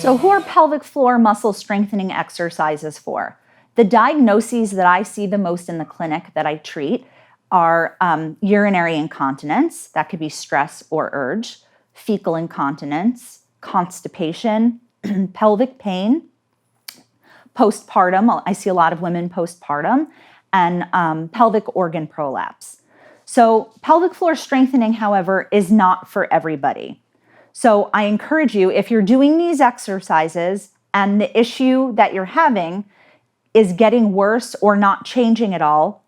So who are pelvic floor muscle strengthening exercises for? The diagnoses that I see the most in the clinic that I treat are urinary incontinence, that could be stress or urge, fecal incontinence, constipation, pelvic pain, postpartum, I see a lot of women postpartum, and pelvic organ prolapse. So pelvic floor strengthening, however, is not for everybody. So I encourage you, if you're doing these exercises and the issue that you're having is getting worse or not changing at all,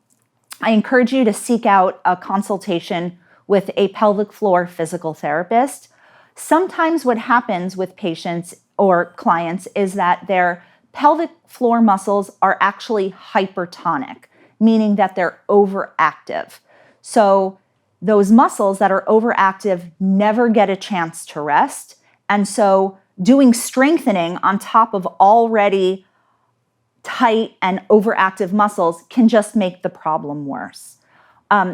I encourage you to seek out a consultation with a pelvic floor physical therapist. Sometimes what happens with patients or clients is that their pelvic floor muscles are actually hypertonic, meaning that they're overactive. So those muscles that are overactive never get a chance to rest. And so doing strengthening on top of already tight and overactive muscles can just make the problem worse.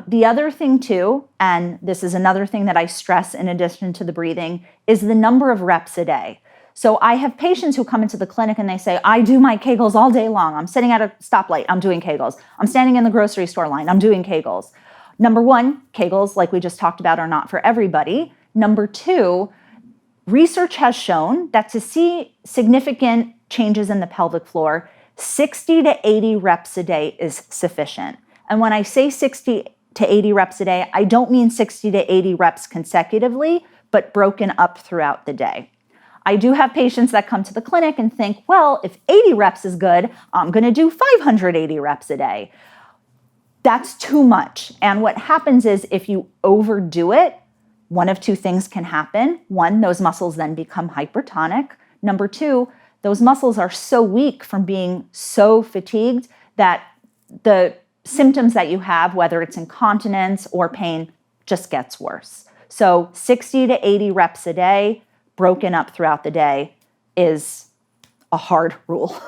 The other thing too, and this is another thing that I stress in addition to the breathing, is the number of reps a day. So I have patients who come into the clinic and they say, I do my Kegels all day long. I'm sitting at a stoplight, I'm doing Kegels. I'm standing in the grocery store line, I'm doing Kegels. Number one, Kegels, like we just talked about, are not for everybody. Number two, research has shown that to see significant changes in the pelvic floor, 60 to 80 reps a day is sufficient. And when I say 60 to 80 reps a day, I don't mean 60 to 80 reps consecutively, but broken up throughout the day. I do have patients that come to the clinic and think, well, if 80 reps is good, I'm going to do 580 reps a day. That's too much. And what happens is if you overdo it, one of two things can happen. One, those muscles then become hypertonic. Number two, those muscles are so weak from being so fatigued that the symptoms that you have, whether it's incontinence or pain, just gets worse. So 60 to 80 reps a day, broken up throughout the day, is a hard rule.